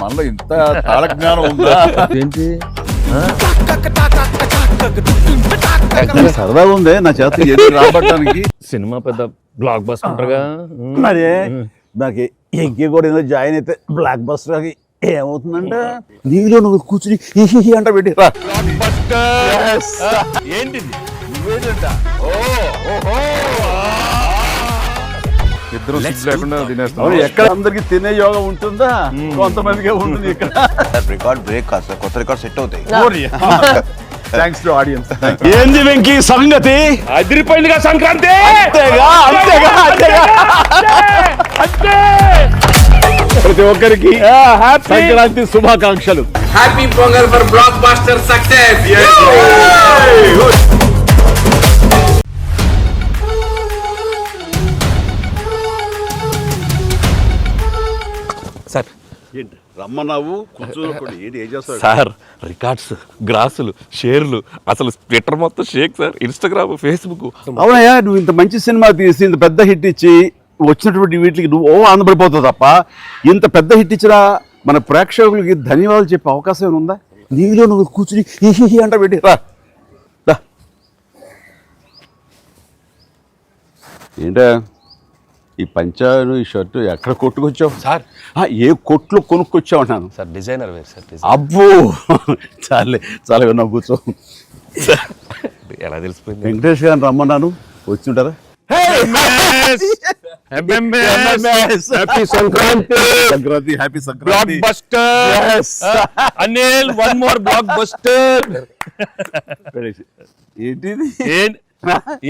మనలో ఇంత తాళజ్ఞానం ఉందా ఏంటి సరదాగా ఉంది నా చేత ఎదురు రాబట్టడానికి. సినిమా పెద్ద బ్లాక్ బస్టర్గా మరి నాకు ఎంకే కూడా ఏదో జాయిన్ అయితే బ్లాక్ బస్టర్ ఏమవుతుందంటే నీలో నువ్వు కూర్చుని హి అంట పెట్టి రా. ఏంటిది ఇద్దరు లేకుండా తినేస్తాం. అవును, ఎక్కడ అందరికి తినే యోగం ఉంటుందా? కొంతమందికే ఉంటుంది ఇక్కడ. రికార్డ్ బ్రేక్ కాదు సార్, కొత్త రికార్డ్ సెట్ అవుతాయి. Thanks to audience. ఏంది వెంకీ సంగతి అదిరిపోయిందిగా సంక్రాంతి. అంతేగా అంతేగా అంతేగా ప్రతి ఒక్కరికి సంక్రాంతి శుభాకాంక్షలు. Happy Pongal for blockbuster success. Sir ఏంటి రమ్మన్నావు కూర్చోకుండా ఏంటి ఏం చేస్తావు? సార్ రికార్డ్స్ గ్రాసులు షేర్లు అసలు ట్విట్టర్ మొత్తం షేక్ సార్, ఇన్స్టాగ్రామ్ ఫేస్బుక్. అవునయ్యా, నువ్వు ఇంత మంచి సినిమా తీసి ఇంత పెద్ద హిట్ ఇచ్చి వచ్చినటువంటి వీటికి నువ్వు ఆనందపడిపోతావు తప్ప ఇంత పెద్ద హిట్ ఇచ్చిన మన ప్రేక్షకులకి ధన్యవాదాలు చెప్పే అవకాశం ఏమైనా ఉందా? నీలో నువ్వు కూర్చుని హి అంట పెట్టి రా. ఏంటా ఈ పంచాను ఈ షర్టు ఎక్కడ కొట్టుకొచ్చావు సార్ ఏ కొట్లు కొనుక్కొచ్చావు అన్నాను. సార్ డిజైనర్ వేరు సార్. అబ్బో చాలే చాలా విన్నావు, కూర్చో. ఎలా తెలిసిపోయింది? వెంకటేష్ గారిని రమ్మన్నాను, వచ్చి ఉంటారా? Sankranti happy Sankranti. Anil one more block buster. ఏంటిది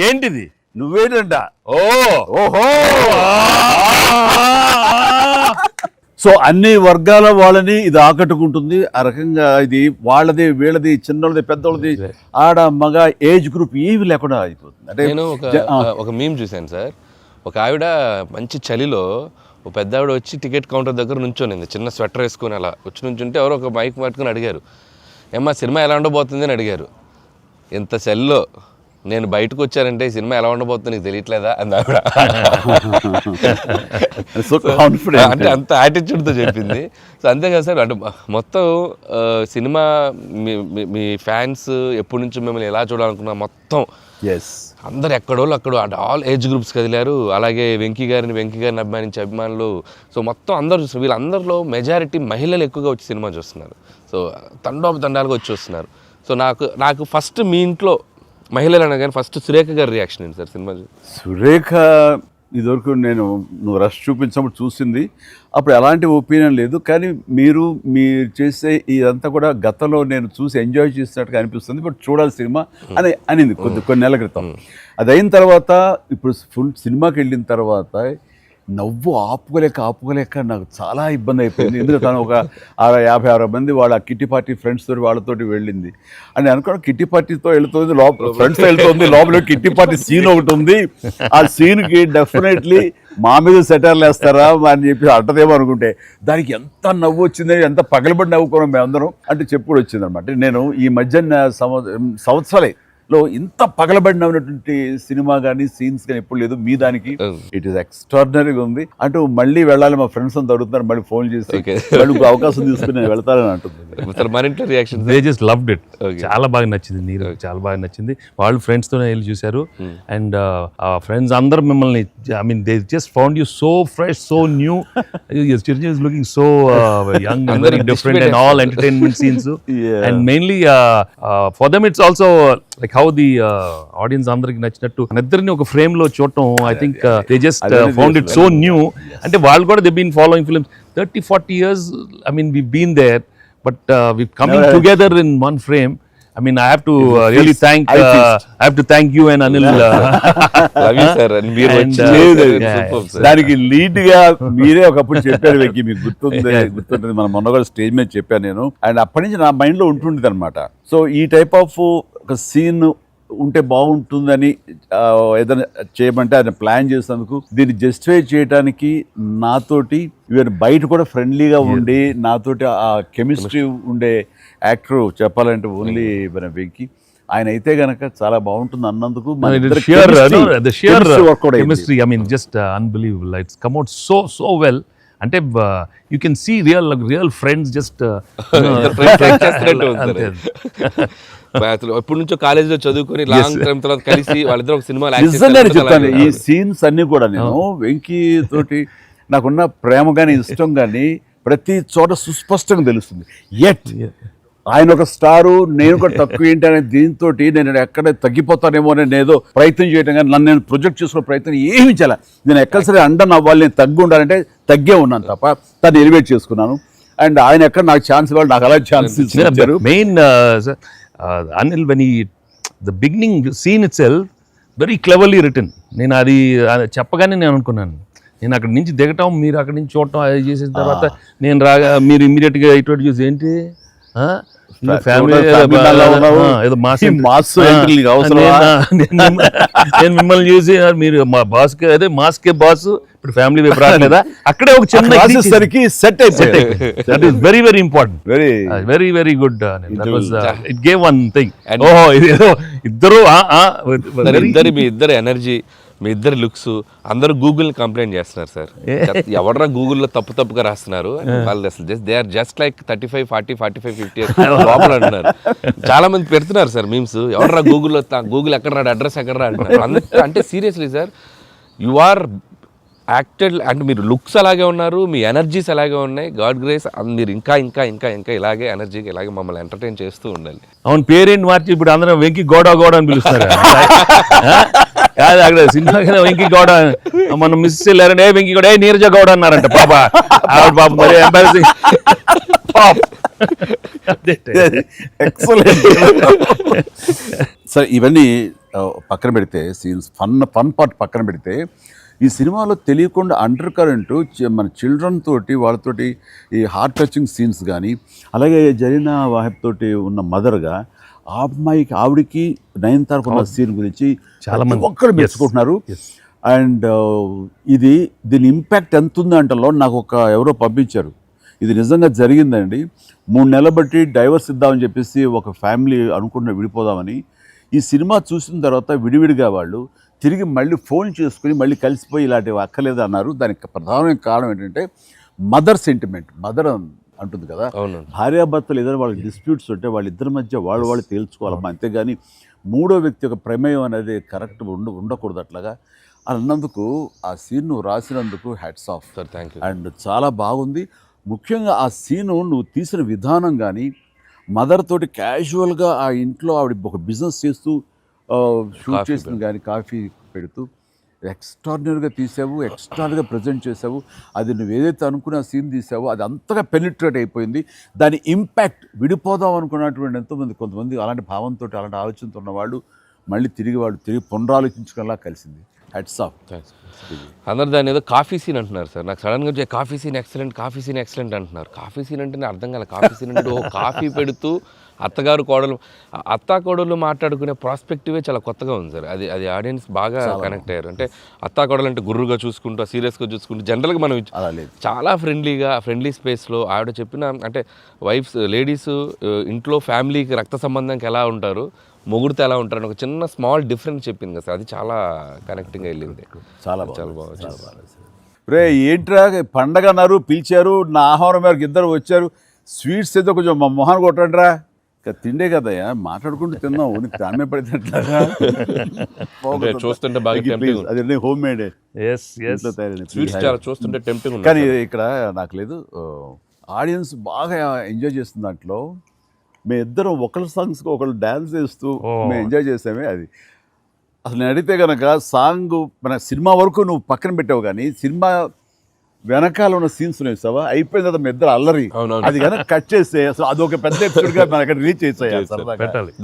ఏంటిది నువ్వేంటంట? ఓహో సో అన్ని వర్గాల వాళ్ళని ఇది ఆకట్టుకుంటుంది. ఆ రకంగా ఇది వాళ్ళది వీళ్ళది చిన్నది పెద్దోళ్ళది ఆడ మగ ఏజ్ గ్రూప్ ఏవి లేకుండా అయిపోతుంది. అంటే నేను ఒక మీమ్ చూశాను సార్. ఒక ఆవిడ మంచి చలిలో ఒక పెద్ద ఆవిడ వచ్చి టికెట్ కౌంటర్ దగ్గర నుంచోనింది, చిన్న స్వెటర్ వేసుకుని అలా వచ్చి నుంచుంటే ఎవరో ఒక మైక్ పట్టుకుని అడిగారు, ఏమ్మా సినిమా ఎలా ఉండబోతుంది అని అడిగారు. ఇంత చలిలో నేను బయటకు వచ్చానంటే ఈ సినిమా ఎలా ఉండబోతుంది నీకు తెలియట్లేదా అని ఆవిడ. అంటే అంత యాటిట్యూడ్తో చెప్పింది. సో అంతేకాదు సార్, అంటే మొత్తం సినిమా మీ ఫ్యాన్స్ ఎప్పటి నుంచో మిమ్మల్ని ఎలా చూడాలనుకున్నా మొత్తం అందరు ఎక్కడోళ్ళు అక్కడ అంటే ఆల్ ఏజ్ గ్రూప్స్ కదిలారు. అలాగే వెంకీ గారిని అభిమానించే అభిమానులు. సో మొత్తం అందరూ వీళ్ళందరిలో మెజారిటీ మహిళలు ఎక్కువగా వచ్చి సినిమా చూస్తున్నారు. సో తండాలుగా వచ్చి చూస్తున్నారు. సో నాకు ఫస్ట్ మీ ఇంట్లో మహిళలు అనగానే ఫస్ట్ సురేఖ గారి రియాక్షన్ ఏంటి సార్ సినిమా? సురేఖ ఇదివరకు నువ్వు రష్ చూపించినప్పుడు చూసింది, అప్పుడు ఎలాంటి ఒపీనియన్ లేదు. కానీ మీరు చేసే ఇదంతా కూడా గతంలో నేను చూసి ఎంజాయ్ చేసినట్టుగా అనిపిస్తుంది, బట్ చూడాలి సినిమా అని అనింది కొన్ని నెలల క్రితం. అది అయిన తర్వాత ఇప్పుడు ఫుల్ సినిమాకి వెళ్ళిన తర్వాత నవ్వు ఆపుకోలేక నాకు చాలా ఇబ్బంది అయిపోయింది. ఎందుకంటే తను ఒక 50-60 మంది వాళ్ళ కిట్టి పార్టీ ఫ్రెండ్స్ తోటి వాళ్ళతోటి వెళ్ళింది అని అనుకోవడం. కిట్టి పార్టీతో వెళుతుంది, ఫ్రెండ్స్తో వెళ్తుంది, లోపల కిట్టి పార్టీ సీన్ ఒకటి ఉంది. ఆ సీన్కి డెఫినెట్లీ మా మీద సెటర్లు వేస్తారా అని చెప్పి అంటదేమో అనుకుంటే దానికి ఎంత నవ్వు వచ్చింది, ఎంత పగలబడి నవ్వుకోవడం మేమందరం అంటే చెప్పుడు వచ్చింది అనమాట. నేను ఈ మధ్య సంవత్సరాలే లో ఇంత పగలబడినటువంటి సినిమా కానీ సీన్స్ కానీ ఎప్పుడు లేదు. మీ దానికి ఇట్ ఈస్ ఎక్స్ట్రాడినరీగా ఉంది. అంటూ మళ్ళీ వెళ్ళాలి, మా ఫ్రెండ్స్ అంతా అడుగుతున్నారు, మళ్ళీ ఫోన్ చేసి వాళ్ళకి అవకాశం తీసుకుని నేను వెళ్తానని అంటుంది. They just loved it. చాలా బాగా నచ్చింది, నీరు చాలా బాగా నచ్చింది. వాళ్ళు ఫ్రెండ్స్ తోనే వెళ్ళి చూశారు. అండ్ ఫ్రెండ్స్ అందరు మిమ్మల్ని I mean they just found you so fresh, so new. Chiranjeevi is looking so young and very different and all entertainment scenes. And mainly for them it's also like how the audience అందరికి నచ్చినట్టు ఇద్దరిని ఒక frame లో చూడటం, I think they just found it so new. అంటే వాళ్ళు కూడా they've been following films 30-40 years. I mean we've been there, but we've coming together in one frame. I mean I have to really thank you and Anil. దానికి lead గా మీరే ఒకప్పుడు చెప్పారు వెంకీ, మీకు గుర్తుంటుంది మన మొన్న కూడా స్టేజ్ మీద చెప్పాను నేను. అండ్ అప్పటి నుంచి నా మైండ్ లో ఉంటుండేది అనమాట. సో ఈ టైప్ ఆఫ్ ఒక సీన్ ఉంటే బాగుంటుందని ఏదైనా చేయమంటే ఆయన ప్లాన్ చేసినందుకు దీన్ని జస్టిఫై చేయడానికి నాతోటి ఈవెన్ బయట కూడా ఫ్రెండ్లీగా ఉండి నాతోటి ఆ కెమిస్ట్రీ ఉండే యాక్టర్ చెప్పాలంటే ఓన్లీ మన వెంకీ. ఆయన అయితే గనక చాలా బాగుంటుంది అన్నందుకు chemistry, I mean just unbelievable. It's come out so well. అంటే you can see real friends just అసలు ఎప్పటి నుంచో కాలేజీలో చదువుకొని లాంగ్ టైం తర్వాత కలిసి వాళ్ళిద్దరు ఒక సినిమా నిజంగా చెప్తాను, ఈ సీన్స్ అన్ని కూడా నేను వెంకీ తోటి నాకున్న ప్రేమ కానీ ఇష్టం కానీ ప్రతి చోట సుస్పష్టంగా తెలుస్తుంది. ఎట్ ఆయన ఒక స్టారు, నేను కూడా తక్కువ ఏంటి అనే దీంతో నేను ఎక్కడ తగ్గిపోతానేమో అని నేను ఏదో ప్రయత్నం చేయడం కానీ నన్ను నేను ప్రొజెక్ట్ చేసుకునే ప్రయత్నం ఏమి చేయాలి. నేను ఎక్కడ సరే అండన్ అవ్వాలి, నేను తగ్గి ఉండాలంటే తగ్గే ఉన్నాను తప్ప తను ఎలివేట్ చేసుకున్నాను. అండ్ ఆయన ఎక్కడ నాకు ఛాన్స్ ఇవ్వాలి, నాకు అలా ఛాన్స్ ఇచ్చారు. మెయిన్ అనిల్ వెన్ ఈ the beginning scene it self very cleverly return. నేను అది చెప్పగానే నేను అనుకున్నాను, నేను అక్కడి నుంచి దిగటం, మీరు అక్కడి నుంచి చూడటం, అది చేసిన తర్వాత నేను రాగా మీరు ఇమ్మీడియట్గా ఇటువంటి చూసి ఏంటి నేను మిమ్మల్ని చూసి మీరు మా బాస్ అదే మాస్ కే బాస్ ఇప్పుడు ఫ్యామిలీ వైపు రాలేదా, అక్కడే ఒక చిన్న సెట్ అయిపోయింది. That is very very important, very very good. It gave one thing, ఓహో ఇదేదో ఇద్దరు మీ ఇద్దరు ఎనర్జీ, మీ ఇద్దరు లుక్స్, అందరూ గూగుల్ కంప్లైంట్ చేస్తున్నారు సార్. ఎవడరా గూగుల్లో తప్పుగా రాస్తున్నారు వాళ్ళు, అసలు దే ఆర్ జస్ట్ లైక్ 35, 40, 45, 50 లోపల అంటున్నారు. చాలా మంది పెడుతున్నారు సార్ మీమ్స్, ఎవడరా గూగుల్ ఎక్కడ రాడు, అడ్రస్ ఎక్కడ రా అంటున్నారు. అంటే seriously sir, you are acted, అంటే మీరు లుక్స్ అలాగే ఉన్నారు, మీ ఎనర్జీస్ అలాగే ఉన్నాయి. గాడ్ గ్రేస్, మీరు ఇంకా ఇంకా ఇంకా ఇంకా ఇలాగే ఎనర్జీగా ఇలాగే మమ్మల్ని ఎంటర్టైన్ చేస్తూ ఉండాలి. అవును, పేరేంటి మార్చి ఇప్పుడు అందరం వెంకీ గౌడ అని పిలుస్తారు. కాదు అక్కడ సినిమా వెంకీ గౌడ, మనం మిస్ వెళ్ళారంటే వెంకీ గౌడ, నీరజ గౌడ అన్నారంట. పాప ఆవిడ పాప మరి ఎంబారసింగ్. సరే, ఇవన్నీ పక్కన పెడితే, సీన్స్ ఫన్ పార్ట్ పక్కన పెడితే, ఈ సినిమాలో తెలియకుండా అండర్ కరెంట్ మన చిల్డ్రన్ తోటి వాళ్ళతోటి ఈ హార్ట్ టచింగ్ సీన్స్ కానీ, అలాగే జరీనా వాహిబ్ తోటి ఉన్న మదర్గా ఆ అమ్మాయికి ఆవిడికి నయనతారకు ఉన్న సీన్ గురించి చాలా మంది ఒక్కరు మెచ్చుకుంటున్నారు. అండ్ దీని ఇంపాక్ట్ ఎంత ఉంది అంటలో నాకు ఎవరో పంపించారు, ఇది నిజంగా జరిగిందండి. 3 నెలలు బట్టి డైవర్స్ ఇద్దామని చెప్పేసి ఒక ఫ్యామిలీ అనుకుంటున్న విడిపోదామని, ఈ సినిమా చూసిన తర్వాత విడివిడిగా వాళ్ళు తిరిగి మళ్ళీ ఫోన్ చేసుకుని మళ్ళీ కలిసిపోయి ఇలాంటివి అక్కర్లేదు అన్నారు. దానికి ప్రధానమైన కారణం ఏంటంటే మదర్ సెంటిమెంట్. మదర్ అంటుంది కదా, భార్యాభర్తలు ఏదైనా వాళ్ళకి డిస్ప్యూట్స్ ఉంటే వాళ్ళిద్దరి మధ్య వాళ్ళు తేల్చుకోవాలమ్మా, అంతేగాని మూడో వ్యక్తి యొక్క ప్రమేయం అనేది కరెక్ట్ ఉండకూడదు. అట్లాగా అన్నందుకు ఆ సీన్ నువ్వు రాసినందుకు hats off sir, thank you. And చాలా బాగుంది. ముఖ్యంగా ఆ సీను నువ్వు తీసిన విధానం కానీ, మదర్ తోటి క్యాజువల్గా ఆ ఇంట్లో ఆవిడ ఒక బిజినెస్ చేస్తూ షూట్ చేసింది కానీ, కాఫీ పెడుతూ ఎక్స్ట్రాడినరీగా తీసావు, ఎక్స్ట్రాడినరీగా ప్రజెంట్ చేసావు. అది నువ్వు ఏదైతే అనుకున్న సీన్ తీసావో అది అంతగా పెనిట్రేట్ అయిపోయింది. దాని ఇంపాక్ట్ విడిపోదాం అనుకున్నటువంటి కొంతమంది అలాంటి భావంతో, అలాంటి ఆలోచనతో ఉన్నవాళ్ళు మళ్ళీ తిరిగి పునరాలోచించుకునేలా కలిసింది. Heads of. అందరు దాన్ని ఏదో కాఫీ సీన్ అంటున్నారు సార్. నాకు సడన్గా వచ్చే కాఫీ సీన్ ఎక్సలెంట్ అంటున్నారు. కాఫీ సీన్ అంటే నాకు అర్థం కాలేదు. కాఫీ సీన్ అంటే కాఫీ పెడుతూ అత్తా కోడలు మాట్లాడుకునే ప్రాస్పెక్టివే చాలా కొత్తగా ఉంది సార్. అది ఆడియన్స్ బాగా కనెక్ట్ అయ్యారు. అంటే అత్తా కోడలు అంటే గుర్రుగా చూసుకుంటూ, సీరియస్గా చూసుకుంటూ, జనరల్గా మనం చాలా ఫ్రెండ్లీ స్పేస్లో ఆవిడ చెప్పిన, అంటే లేడీస్ ఇంట్లో ఫ్యామిలీకి రక్త సంబంధానికి ఎలా ఉంటారు, మొగుడితో ఎలా ఉంటారు అని ఒక చిన్న స్మాల్ డిఫరెన్స్ చెప్పింది కదా సార్. అది చాలా కనెక్టింగ్గా వెళ్ళింది. చాలా బాగా. రే ఏంట్రా పండగ అన్నారు, పిలిచారు, నా ఆహ్వానం మేరకు ఇద్దరు వచ్చారు, స్వీట్స్ ఏదో కొంచెం మా మొహాన్ని కొట్టండిరా. తిండే కదయ్యా, మాట్లాడుకుంటూ తిన్నాం, దాని పడినట్లాగా చూస్తుంటే అదే హోమ్ మేడ్ చూస్తుంటే టెంప్టింగ్. కానీ ఇక్కడ నాకు లేదు, ఆడియన్స్ బాగా ఎంజాయ్ చేస్తున్న దాంట్లో మేము ఇద్దరం ఒకళ్ళ సాంగ్స్కి ఒకళ్ళు డ్యాన్స్ చేస్తూ మేము ఎంజాయ్ చేసామే. అది అసలు నేను అడిగితే కనుక సాంగ్ మన సినిమా వరకు నువ్వు పక్కన పెట్టావు, కానీ సినిమా వెనకాల ఉన్న సీన్స్ వేసావా, అయిపోయిన తర్వాత మీ ఇద్దరు అల్లరి, అది కనుక కట్ చేస్తే అసలు అదొక పెద్ద ఎపిసోడ్గా మన అక్కడ రీచ్ చేసాయి.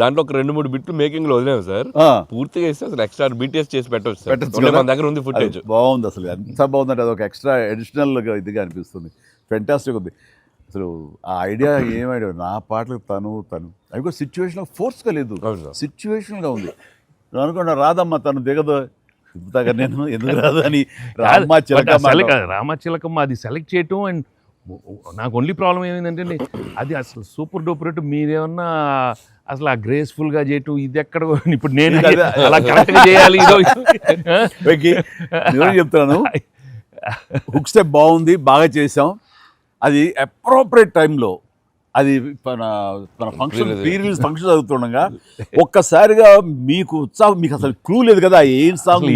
దాంట్లో ఒక 2-3 బిట్లు మేకింగ్ లో వదిలేము సార్, పూర్తిగా వేస్తే అసలు ఎక్స్ట్రా బీటీఎస్ చేసి పెట్టచ్చు. మన దగ్గర ఉంది ఫుటేజ్. బాగుంది, అసలు ఎంత బాగుందంటే అదొక ఎక్స్ట్రా అడిషనల్గా ఇదిగా అనిపిస్తుంది. ఫెంటాస్టిక్ ఉంది అసలు. ఆ ఐడియా ఏమైనా నా పాటలు తను అవి కూడా సిచ్యువేషన్ ఫోర్స్గా లేదు, సిచ్యువేషన్గా ఉంది. అనుకున్నా రాదమ్మా తను దిగదు, నేను ఎందుకు రాదు అని రామచిలకమ్మ అది సెలెక్ట్ చేయటం. అండ్ నాకు ఓన్లీ ప్రాబ్లం ఏమైందంటే అది అసలు సూపర్ డూపర్ రేటు, మీరేమన్నా అసలు ఆ గ్రేస్ఫుల్గా చేయటం, ఇది ఎక్కడ ఇప్పుడు నేను అలా కరెక్ట్గా చేయాలి. చెప్తున్నాను హుక్ స్టెప్ బాగుంది, బాగా చేసాం. అది అప్రోప్రియేట్ టైంలో అది మన ఫంక్షన్ ప్రీ రిలీజ్ ఫంక్షన్ జరుగుతుండగా ఒక్కసారిగా మీకు ఉత్సాహం, మీకు అసలు క్లూ లేదు కదా ఏం సాంగ్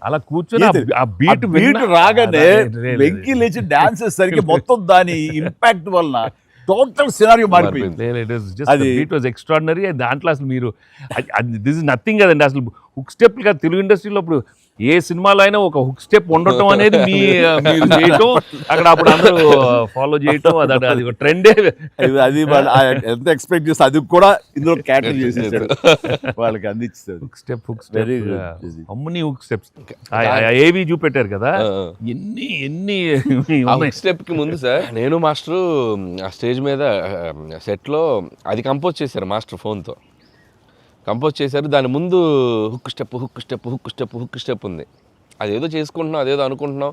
అలా కూర్చొని ఆ బీట్ రాగానే వెంకీ లేచి డాన్స్ చేసేసరికి మొత్తం దాని ఇంపాక్ట్ వలన టోటల్ సినారియో మారిపోయింది. అది ఇట్ వాజ్ ఎక్స్ట్రాడినరీ. దాంట్లో అసలు మీరు దిస్ ఇస్ నథింగ్ కదండి. అసలు హుక్ స్టెప్ కాదు తెలుగు ఇండస్ట్రీలో ఇప్పుడు ఏ సినిమాలో అయినా ఒక హుక్ స్టెప్ ఉండటం అనేది మీరు చేయటం, అక్కడ అప్పుడు అందరూ ఫాలో చేయటం, అది ఒక ట్రెండే. అది ఎంత ఎక్స్పెక్ట్ చేస్తే అది కూడా ఇందులో క్యాటర్ చేసేసాడు, వాళ్ళకి అందించాడు. హుక్ స్టెప్ అమ్మని హుక్ స్టెప్స్ ఏవి చూపెట్టారు కదా, ఎన్ని స్టెప్ కి ముందు సార్ నేను మాస్టర్ ఆ స్టేజ్ మీద సెట్లో అది కంపోజ్ చేశారు మాస్టర్ ఫోన్తో కంపోజ్ చేశారు. దాని ముందు హుక్ స్టెప్ ఉంది. అదేదో చేసుకుంటున్నాం, అదేదో అనుకుంటున్నాం.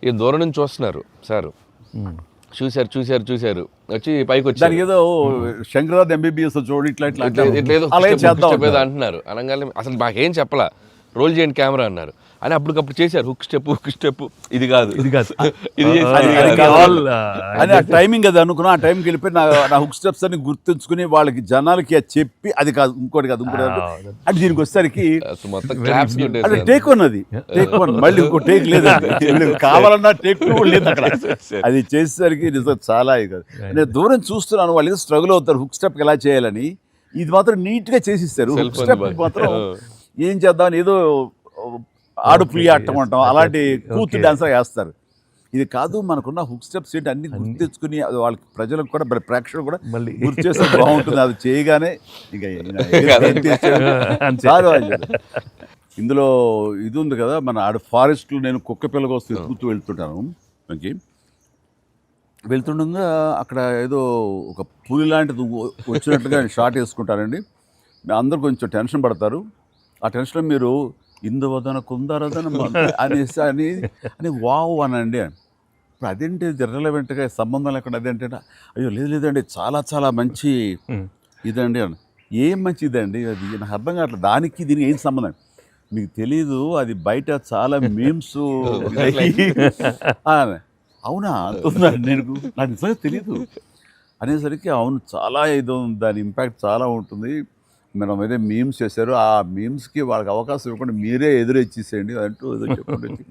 ఈ దూరం నుంచి చూస్తున్నారు సార్, చూశారు వచ్చి పైకి వచ్చి ఏదో శంకరాద్ ఎంబీబీఎస్ చూడు ఇట్లా ఏదో అంటున్నారు. అనగానే అసలు మాకేం చెప్పలా, రోల్ చేయండి కెమెరా అన్నారు. అని అప్పటికప్పుడు చేశారు హుక్ స్టెప్. ఇది కాదు అని ఆ టైమింగ్ అది అనుకున్నా. ఆ టైంకి వెళ్ళిపోయి నా హుక్ స్టెప్స్ అని గుర్తుంచుకుని వాళ్ళకి జనాలకి అది చెప్పి అది కాదు ఇంకోటి కాదు అంటే దీనికి వచ్చేసరికి అది టేక్ వన్, టేక్ వన్, మళ్ళీ ఇంకో టేక్ లేదు, కావాలన్నా టేక్ టూ లేదు అక్కడ. అది చేసేసరికి నిజం చాలా కాదు. నేను దూరం చూస్తున్నాను, వాళ్ళు ఏదో స్ట్రగుల్ అవుతారు హుక్ స్టెప్ ఎలా చేయాలని. ఇది మాత్రం నీట్ గా చేసిస్తారు. హుక్ స్టెప్ మాత్రం ఏం చేద్దామని ఏదో ఆడు పులి ఆడటం అంటాం అలాంటి కూతు డాన్సర్ వేస్తారు. ఇది కాదు, మనకున్న హుక్ స్టెప్స్ ఏంటి అన్ని గుర్తించుకుని వాళ్ళకి ప్రజలకు కూడా ప్రేక్షకులు కూడా గుర్తు చేస్తే బాగుంటుంది. అది చేయగానే చాలు. ఇందులో ఇది ఉంది కదా, మన ఆడ ఫారెస్ట్లో నేను కుక్క పిల్ల కోసం ఎత్తుకుతూ వెళ్తుంటాను. మనకి వెళ్తుండగా అక్కడ ఏదో ఒక పులి లాంటిది వచ్చినట్టుగా షాట్ వేసుకుంటారండి. అందరూ కొంచెం టెన్షన్ పడతారు. ఆ టెన్షన్లో మీరు ఇందువదన కుందరదన అనేసి అని వావ్ అనండి. ఇప్పుడు అదేంటి ఇర్రెలవెంట్గా సంబంధం లేకుండా అదేంటే అయ్యో లేదండి చాలా చాలా మంచి ఇదండి అని. ఏం మంచిదండి అది నాకు అర్థం కావట్లేదు. దానికి దీనికి ఏం సంబంధం మీకు తెలీదు. అది బయట చాలా మీమ్స్ అవునా అంటున్నాను నేను, నాకు నిజంగా తెలీదు అనేసరికి అవును చాలా ఇది దాని ఇంపాక్ట్ చాలా ఉంటుంది. మనం ఏదో మీమ్స్ చేశారు, ఆ మీమ్స్కి వాళ్ళకి అవకాశం ఇవ్వకుండా మీరే ఎదురొచ్చేసేయండి అంటూ ఏదో చెప్పుకుంటే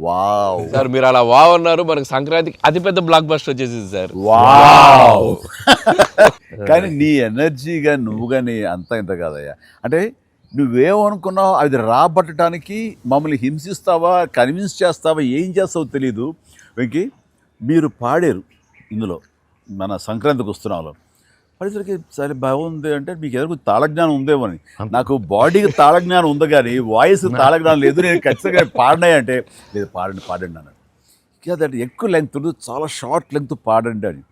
వావ్ సార్. మీరు అలా వావ్ అన్నారు, మనకి సంక్రాంతికి అతిపెద్ద బ్లాక్ బస్టర్ వచ్చేసింది సార్. వావ్ కానీ నీ ఎనర్జీగా నువ్వు కానీ అంత ఇంత కాదయ్యా. అంటే నువ్వేమనుకున్నావు అది రాబట్టడానికి మమ్మల్ని హింసిస్తావా, కన్విన్స్ చేస్తావా, ఏం చేస్తావో తెలీదు. వెంకీ మీరు పాడారు ఇందులో మన సంక్రాంతికి వస్తున్నాలో పరిసరికి సరే బాగుంది అంటే మీకు ఎదురు తాళజ్ఞానం ఉందేమని. నాకు బాడీకి తాళజ్ఞానం ఉంది కానీ వాయిస్ తాళజ్ఞానం లేదు. నేను ఖచ్చితంగా పాడినాయి అంటే లేదు పాడండి అన్నాడు. కాదంటే ఎక్కువ లెంగ్త్ చాలా షార్ట్ లెంగ్త్ పాడండి అని.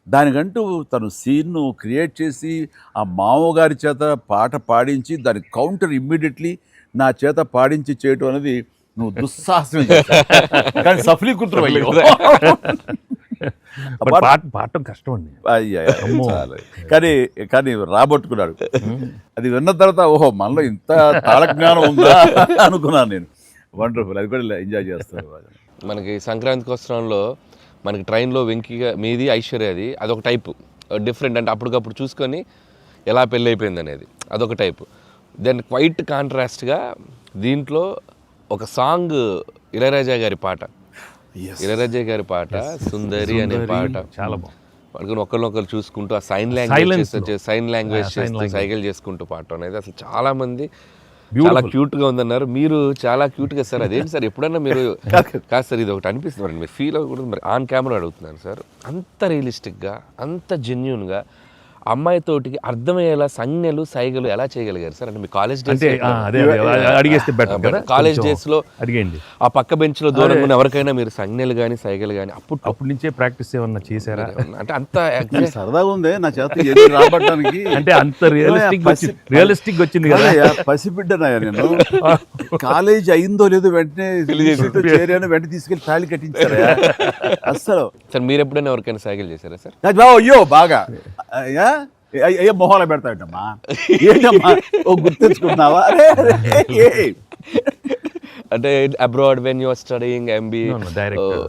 దానికంటూ తను సీన్ను క్రియేట్ చేసి ఆ మామగారి చేత పాట పాడించి దాని కౌంటర్ ఇమ్మీడియట్లీ నా చేత పాడించి చేయటం అనేది నువ్వు దుస్సాహసం కానీ సఫలీకృతం అయ్యో. పాడటం కష్టం అండి. కానీ రాబట్టుకున్నాడు. అది విన్న తర్వాత ఓహో మనలో ఇంత తాళజ్ఞానం ఉందా అనుకున్నాను నేను. వండర్ఫుల్, అది కూడా ఎంజాయ్ చేస్తాను. మనకి సంక్రాంతికి వస్త్రంలో మనకి ట్రైన్లో వెంకీగా మీది ఐశ్వర్యది అదొక టైపు డిఫరెంట్, అంటే అప్పటికప్పుడు చూసుకొని ఎలా పెళ్ళి అయిపోయింది అనేది అదొక టైపు. దెన్ క్వైట్ కాంట్రాస్ట్గా దీంట్లో ఒక సాంగ్ ఇళయరాజా గారి పాట సుందరి అనే పాట చాలా బాగుంది. పడుకుని ఒకరినొకరు చూసుకుంటూ ఆ సైన్ లాంగ్వేజ్ చేస్తూ సైకిల్ చేసుకుంటూ పాట అనేది అసలు చాలా మంది చాలా క్యూట్ గా ఉందన్నారు. మీరు చాలా క్యూట్ గా సార్. అదేంటి సార్ ఎప్పుడన్నా మీరు కాదు సార్ ఇది ఒకటి అనిపిస్తుంది మీరు ఫీల్ అవ్వకూడదు. మరి ఆన్ కెమెరా అడుగుతున్నాను సార్, అంత రియలిస్టిక్ గా అంత జెన్యూన్ గా అమ్మాయితోటికి అర్థమయ్యేలా సంజ్ఞలు సైగలు ఎలా చేయగలిగారు సార్? అంటే మీ కాలేజ్ డేస్ లో అడిగండి ఆ పక్క బెంచ్ లో దూరం ఉన్న ఎవరికైనా మీరు సంజ్ఞలు కానీ సైగలు కానీ అప్పటి నుంచే ప్రాక్టీస్ ఏమన్నా చేశారా? అంటే అంత సరదాగా ఉంది నా చేత రాబట్టడానికి. అంటే అంత రియలిస్టిక్ వచ్చింది కదా. పసిబిడ్డనాయా నేను. కాలేజ్ అయిందో లేదో వెంటనే చేరాను, వెంటనే తీసుకెళ్లి తాళి కట్టించారా అసలు. సార్ మీరు ఎప్పుడైనా ఎవరికైనా సైకిల్ చేశారా సార్? అయ్యో బాగా అయ్యో మొహాలు పెడతాడమ్మా, ఏంటమ్మా ఓ గుర్తించుకుంటున్నావా? అంటే abroad when you are studying MBA? No, director.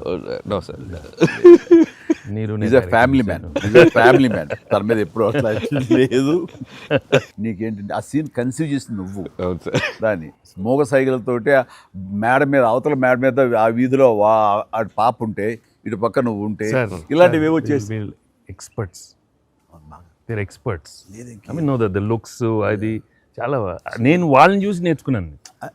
No sir. నీరు is a family man, family man. తన మీద ఎప్పుడు అట్లా లేదు. నీకేంటంటే ఆ సీన్ కన్సీవ్ చేసింది నువ్వు. అవును సార్. దాన్ని మోగ సైకిల్తోటి మేడ మీద, అవతల మేడ మీద ఆ వీధిలో అటు పాప ఉంటే ఇటు పక్క నువ్వు ఉంటే ఇలాంటివి ఏవో చేసి experts, there experts. I mean no the looks అది చాలా నేను వాళ్ళని చూసి నేర్చుకున్నాను.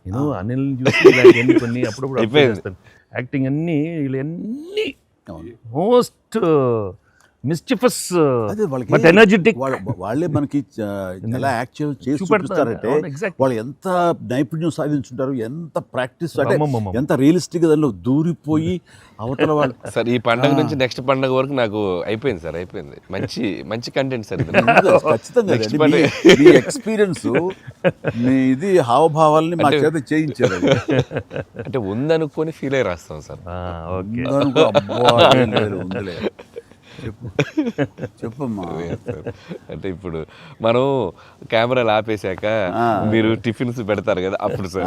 నేను అనిల్ని చూసి ఇలాంటివన్నీ కొన్ని అప్పుడప్పుడు observe చేస్తాను. యాక్టింగ్ అన్నీ వీళ్ళన్నీ మోస్ట్ మిస్చిఫస్ బట్ ఎనర్జెటిక్. వాళ్ళే మనకి ఎలా యాక్ట్ చేసి చూపిస్తారంటే వాళ్ళు ఎంత నైపుణ్యం సాధించుంటారు, ఎంత ప్రాక్టీస్ అంటే ఎంత రియలిస్టిక్ దానిలో దూరిపోయి అవతల వాళ్ళు. సార్ ఈ పండగ నుంచి నెక్స్ట్ పండగ వరకు నాకు అయిపోయింది సార్, అయిపోయింది. మంచి మంచి కంటెంట్ సార్ ఇది. ఖచ్చితంగా మీ ఎక్స్పీరియన్స్, మీ ఇది హావభావాలని మా చేత చేయించారు. అంటే ఉందనుకొని ఫీల్ అయ్యి రాస్తాం సార్. ఓకే, ఉందిలే చెప్పమ్మా. అంటే ఇప్పుడు మనం కెమెరాలు ఆపేశాక మీరు టిఫిన్స్ పెడతారు కదా, అప్పుడు సార్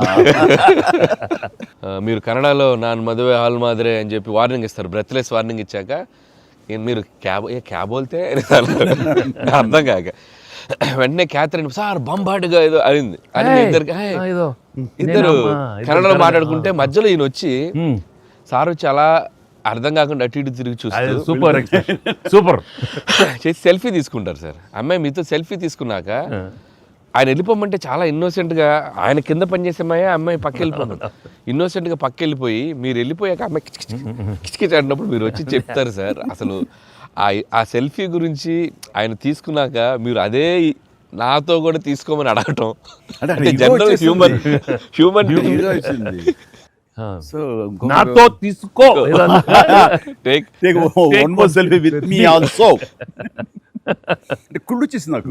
మీరు కన్నడలో నాన్ మదువే హాల్ మాదిరే అని చెప్పి వార్నింగ్ ఇస్తారు. బ్రెత్లెస్ వార్నింగ్ ఇచ్చాక మీరు క్యాబ్ వెళ్తే అర్థం కాక వెంటనే క్యాథరిన్ సార్ బంబాటుగా ఏదో అయింది అని ఇద్దరు కన్నడలో మాట్లాడుకుంటే మధ్యలో ఈయన వచ్చి సార్ వచ్చి అలా అర్థం కాకుండా అటు ఇటు తిరిగి చూస్తారు. సూపర్ సూపర్ చేసి సెల్ఫీ తీసుకుంటారు సార్. అమ్మాయి మీతో సెల్ఫీ తీసుకున్నాక ఆయన వెళ్ళిపోమంటే చాలా ఇన్నోసెంట్గా, ఆయన కింద పనిచేసే అమ్మాయి పక్క వెళ్ళిపోతాడు. ఇన్నోసెంట్గా పక్క వెళ్ళిపోయి మీరు వెళ్ళిపోయాక అమ్మాయి కిచకిచ ఆడినప్పుడు మీరు వచ్చి చెప్తారు సార్. అసలు ఆ సెల్ఫీ గురించి ఆయన తీసుకున్నాక మీరు అదే నాతో కూడా తీసుకోమని అడగటం అంటే జనరల్ హ్యూమన్ సో నాతో తీసుకో కుళ్ళు చేసి నాకు.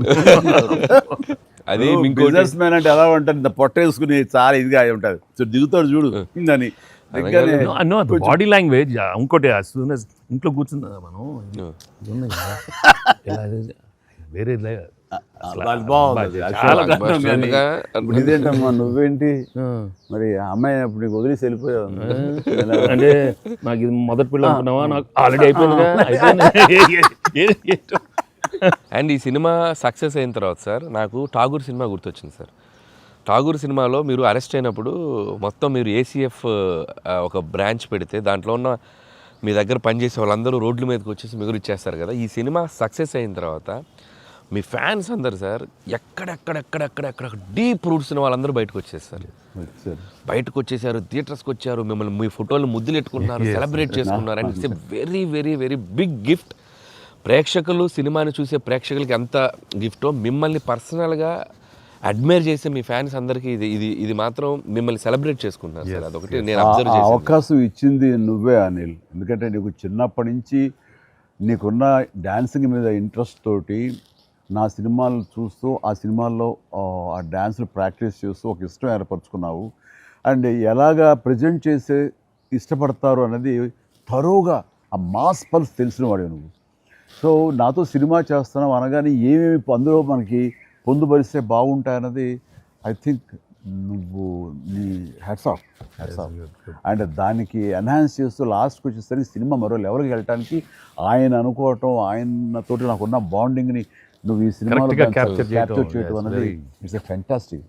అది బిజినెస్ మ్యాన్ అంటే ఎలా ఉంటుంది, పొట్ట వేసుకుని చాలా ఇదిగా ఉంటుంది. సో దిగుతాడు చూడు అని బాడీ లాంగ్వేజ్. ఇంకోటి ఇంట్లో కూర్చుందా మనం వేరే ఇదేంటమ్మా నువ్వేంటి మరి అమ్మాయి అప్పుడు నీకు వదిలేసి వెళ్ళిపోయావు అంటే నాకు ఇది మొదటి పిల్ల అనుకున్నావా, నాకు ఆల్రెడీ అయిపోయిందిగా. అండ్ ఈ సినిమా సక్సెస్ అయిన తర్వాత సార్ నాకు ఠాగూర్ సినిమా గుర్తొచ్చింది సార్. ఠాగూర్ సినిమాలో మీరు అరెస్ట్ అయినప్పుడు మొత్తం మీరు ఏసీఎఫ్ ఒక బ్రాంచ్ పెడితే దాంట్లో ఉన్న మీ దగ్గర పనిచేసే వాళ్ళందరూ రోడ్ల మీదకి వచ్చేసి మిగులు ఇచ్చేస్తారు కదా. ఈ సినిమా సక్సెస్ అయిన తర్వాత మీ ఫ్యాన్స్ అందరు సార్ ఎక్కడెక్కడ డీప్ రూట్స్ ఉన్న వాళ్ళందరూ బయటకు వచ్చేస్తారు. బయటకు వచ్చేసారు, థియేటర్స్కి వచ్చారు, మిమ్మల్ని మీ ఫోటోలు ముద్దులు ఎట్టుకుంటున్నారు, సెలబ్రేట్ చేసుకున్నారు. And it's a very very very big gift. ప్రేక్షకులు సినిమాని చూసే ప్రేక్షకులకి ఎంత గిఫ్టో మిమ్మల్ని పర్సనల్గా అడ్మైర్ చేసే మీ ఫ్యాన్స్ అందరికీ ఇది మాత్రం మిమ్మల్ని సెలబ్రేట్ చేసుకుంటున్నారు సార్. అదొకటి నేను అబ్జర్వ్ చేశాను. అవకాశం ఇచ్చింది నువ్వే అనిల్. ఎందుకంటే నీకు చిన్నప్పటి నుంచి నీకున్న డ్యాన్సింగ్ మీద ఇంట్రెస్ట్ తోటి నా సినిమాలు చూస్తూ ఆ సినిమాల్లో ఆ డ్యాన్స్ని ప్రాక్టీస్ చేస్తూ ఒక ఇష్టం ఏర్పరచుకున్నావు. అండ్ ఎలాగా ప్రజెంట్ చేసే ఇష్టపడతారు అనేది తరోగా ఆ మాస్ పల్స్ తెలిసిన వాడు నువ్వు. సో నాతో సినిమా చేస్తున్నావు అనగానే ఏమేమి అందులో మనకి పొందుపరిస్తే బాగుంటాయన్నది ఐ థింక్ నువ్వు నీ హ్యాట్స్ ఆఫ్. అండ్ దానికి ఎన్హాన్స్ చేస్తూ లాస్ట్కి వచ్చేసరికి సినిమా మరో లెవెల్కి వెళ్ళటానికి ఆయన అనుకోవటం, ఆయనతోటి నాకున్న బాండింగ్ని నువ్వు ఈ సినిమాలో క్యాప్చర్ చేయటం అనేది ఇట్స్ ఎ ఫ్యాంటాస్టిక్.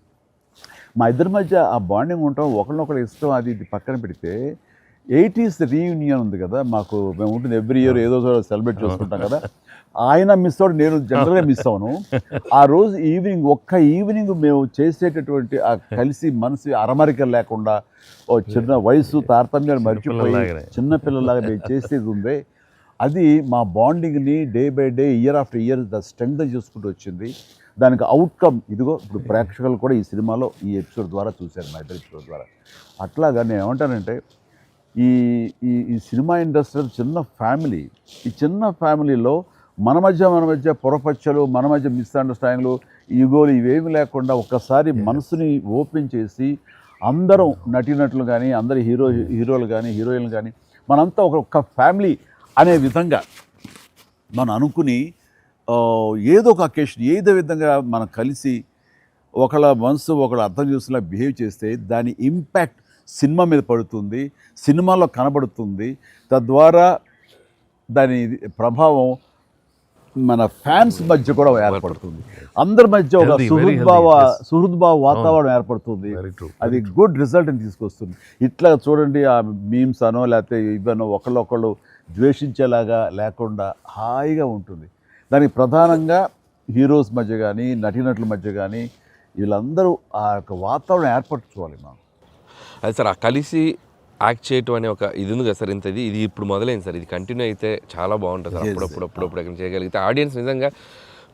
మా ఇద్దరి మధ్య ఆ బాండింగ్ ఉండటం, ఒకరినొకరు ఇష్టం, అది ఇది పక్కన పెడితే 80s రీయూనియన్ ఉంది కదా మాకు, మేము ఉంటుంది ఎవ్రీ ఇయర్ ఏదో సెలబ్రేట్ చేసుకుంటాం కదా. ఆయన మిస్ అవుట్, నేను జనరల్గా మిస్ అవును. ఆ రోజు ఒక్క ఈవినింగ్ మేము చేసేటటువంటి ఆ కలిసి మనసు అరమరికలు లేకుండా ఓ చిన్న వయసు తారతమ్యాలు మర్చిపోయి చిన్నపిల్లలాగా మేము చేసేది ఉందే, అది మా బాండింగ్ని day by day year after year strength చేసుకుంటూ వచ్చింది. దానికి అవుట్కమ్ ఇదిగో ఇప్పుడు ప్రేక్షకులు కూడా ఈ సినిమాలో ఈ ఎపిసోడ్ ద్వారా చూశారు, మా ఇద్దరు ఎపిసోడ్ ద్వారా. అట్లాగా నేను ఏమంటానంటే ఈ ఈ సినిమా ఇండస్ట్రీ చిన్న ఫ్యామిలీ. ఈ చిన్న ఫ్యామిలీలో మన మధ్య పొరపచ్చలు, మన మధ్య మిస్అండర్స్టాండింగ్లు, ఈగోలు ఇవేమి లేకుండా ఒక్కసారి మనసుని ఓపెన్ చేసి అందరం నటీనటులు కానీ, అందరి హీరోలు కానీ, హీరోయిన్లు కానీ మనంతా ఒక ఫ్యామిలీ అనే విధంగా మనం అనుకుని ఏదో ఒక అకేషన్ ఏదో విధంగా మనం కలిసి ఒకళ్ళ మనసు ఒకళ్ళు అర్థం చేసుకునేలా బిహేవ్ చేస్తే దాని ఇంపాక్ట్ సినిమా మీద పడుతుంది, సినిమాలో కనబడుతుంది. తద్వారా దాని ప్రభావం మన ఫ్యాన్స్ మధ్య కూడా ఏర్పడుతుంది. అందరి మధ్య ఒక Healthy, very సుహృద్భావ వాతావరణం ఏర్పడుతుంది. Very true. అది గుడ్ రిజల్ట్ని తీసుకొస్తుంది. ఇట్లా చూడండి, ఆ మీమ్స్ అనో లేకపోతే ఇవనో ఒకళ్ళొకళ్ళు ద్వేషించేలాగా లేకుండా హాయిగా ఉంటుంది. దానికి ప్రధానంగా హీరోస్ మధ్య కానీ నటీనటుల మధ్య కానీ వీళ్ళందరూ ఆ యొక్క వాతావరణం ఏర్పరచుకోవాలి మనం. అది సార్ ఆ కలిసి యాక్ట్ చేయటం అనే ఒక ఇది ఉంది కదా సార్, ఇది ఇప్పుడు మొదలైంది సార్. ఇది కంటిన్యూ అయితే చాలా బాగుంటుంది సార్. అప్పుడప్పుడు ఎక్కడ చేయగలిగితే ఆడియన్స్ నిజంగా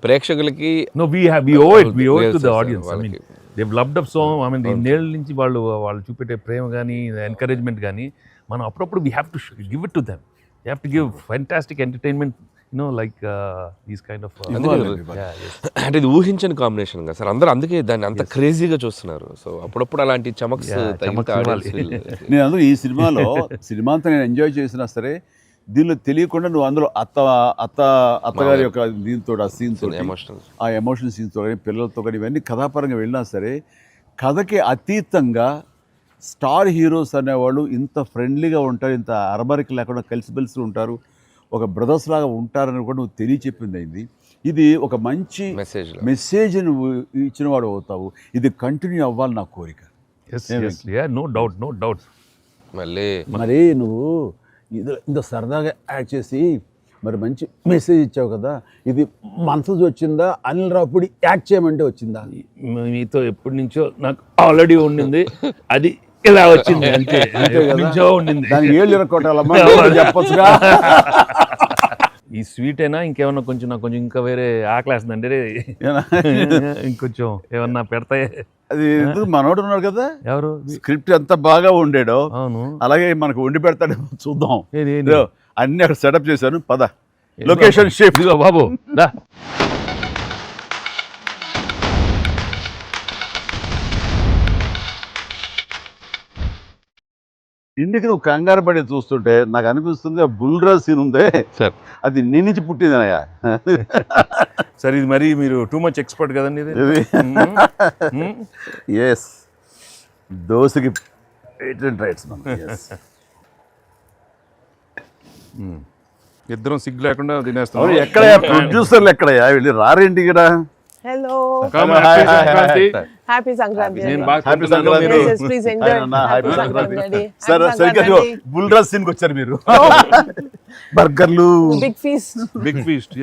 ప్రేక్షకులకి No, we owe it to the audience. I mean, they've loved up so. I mean, ఇన్నేళ్ళ నుంచి వాళ్ళు చూపెట్టే ప్రేమ కానీ ఎంకరేజ్మెంట్ కానీ మనం అప్పుడప్పుడు we have to give it to them. You have to give fantastic entertainment, like these kind of అంటే ఇది ఊహించని combination కదా సార్. అందరూ అందుకే దాన్ని అంత క్రేజీగా చూస్తున్నారు. సో అప్పుడప్పుడు అలాంటి చమక్స్ తగిలితే audience నేను అందులో ఈ సినిమా అంతా నేను ఎంజాయ్ చేసినా సరే, దీనిలో తెలియకుండా నువ్వు అందులో అత్తగారి యొక్క దీంతో ఆ సీన్తో ఆ ఎమోషనల్ సీన్స్తో కానీ పిల్లలతో కానీ ఇవన్నీ కథాపరంగా వెళ్ళినా సరే, కథకి అతీతంగా స్టార్ హీరోస్ అనేవాళ్ళు ఇంత ఫ్రెండ్లీగా ఉంటారు, ఇంత అరమరికి లేకుండా కలిసిమెలిసి ఉంటారు, ఒక బ్రదర్స్ లాగా ఉంటారని కూడా నువ్వు తెలియచెప్పింది అయింది. ఇది ఒక మంచి మెసేజ్ నువ్వు ఇచ్చిన వాడు అవుతావు. ఇది కంటిన్యూ అవ్వాలి నా కోరిక. no doubt. మరి నువ్వు ఇంత సరదాగా యాడ్ చేసి మరి మంచి మెసేజ్ ఇచ్చావు కదా, ఇది మనసు వచ్చిందా అనిల్ రావుపూడి యాక్ట్ చేయమంటే వచ్చిందా? మీతో ఎప్పటి నుంచో నాకు ఆల్రెడీ ఉండింది, అది ఇలా వచ్చింది అంతే. నుంచో ఉండింది, దానికి ఏళ్ళు ఇరక్కొట్టాలమ్మా చెప్పొచ్చుగా. ఈ స్వీట్ అయినా ఇంకేమన్నా కొంచెం నాకు కొంచెం ఇంకా వేరే ఆకలేస్తుందంటే ఇంకొంచెం ఏమన్నా పెడతాయి. అది మనోడు ఉన్నాడు కదా, ఎవరు స్క్రిప్ట్ ఎంత బాగా ఉండేడో అవును అలాగే మనకు వండి పెడతాడు, చూద్దాం. ఏది? అన్ని అక్కడ సెటప్ చేశాను, పద లొకేషన్ షిఫ్ట్. బాబు దా. ఇంటికి నువ్వు కంగారు పడి చూస్తుంటే నాకు అనిపిస్తుంది ఆ బుల్రాజ్ సీన్ ఉందే సార్, అది నీ నుంచి పుట్టిందనయ్యా. సరే, ఇది మరి మీరు టూ మచ్ ఎక్స్పర్ట్ కదండి ఇది. ఎస్, దోశకి పేటెంట్ రైట్స్ మనం. Yes. ఇద్దరం సిగ్గు లేకుండా తినేస్తాం. అవును, ఎక్కడయ్యా ప్రొడ్యూసర్లు ఎక్కడయ్యా? వెళ్ళి రారేంటి ఇక్కడ. Hello. Happy Sankranti. Happy Sankranti. Yes, yes, please enjoy. Happy Happy Sankranti. Sankranti. సరే సరిగ్గా బుల్రాజ్ సీన్కి వచ్చారు మీరు. బర్గర్లు, Big feast. Big feast.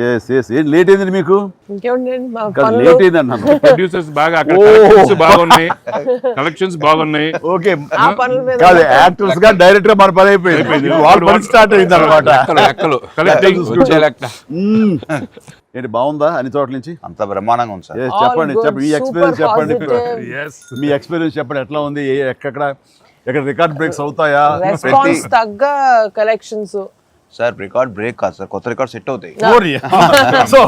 Yes yes. ఏం లేట్ అయింది మీకు? ఇంకేముందండి మా లేట్ పనులు. అయింది అన్నాను. ప్రొడ్యూసర్స్ బాగా అక్కడ కలెక్షన్స్ బాగున్నాయి. ఓకే, ఆ పనుల మీద కాదు యాక్టర్స్ గా డైరెక్టర్ గా మన పని అయిపోయింది. వాళ్ళ పని స్టార్ట్ అయింది అనమాట. లెక్కలు Collecting. ఏంటి బాగుందా అన్ని చోట్ల నుంచి? అంత బ్రహ్మాండంగా ఉంది సార్. Yes, All చెప్పండి good, చెప్పండి, మీ super ఎక్స్పీరియన్స్ చెప్పండి. positive. మీ ఎక్స్పీరియన్స్ చెప్పండి, ఎట్లా ఉంది? ఎక్కడ రికార్డ్ బ్రేక్స్ అవుతాయా? రెస్పాన్స్ తగ్గ కలెక్షన్స్. సార్ రికార్డ్ బ్రేక్ కాదు సార్, కొత్త రికార్డ్ సెట్ అవుతాయి. సో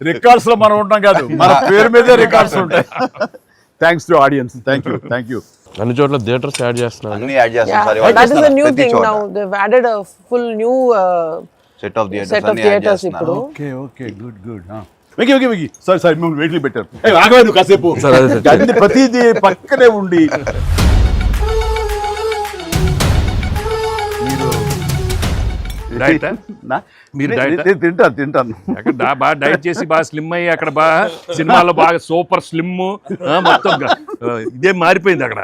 రికార్డ్స్ లో మనం ఉంటాం కాదు, మన పేరు మీదే రికార్డ్స్ ఉంటాయి. Thanks to audience. Thank you. అన్ని చోట్ల థియేటర్స్ యాడ్ చేస్తున్నారు. అన్ని యాడ్ చేస్తాం sir. That is a new thing now. They've added a full new set of set of theaters ఇప్పుడు. Okay good. వెకి సారీ మిమ్మల్ని వెయిట్లు పెట్టారు. ఆగవే నువ్వు కాసేపు. అన్ని ప్రతిదీ పక్కనే ఉండి తింటాను. అక్కడ బాగా డైట్ చేసి బాగా స్లిమ్ అయ్యి అక్కడ బాగా సినిమాలో బాగా సూపర్ స్లిమ్ మొత్తం ఇదే మారిపోయింది అక్కడ.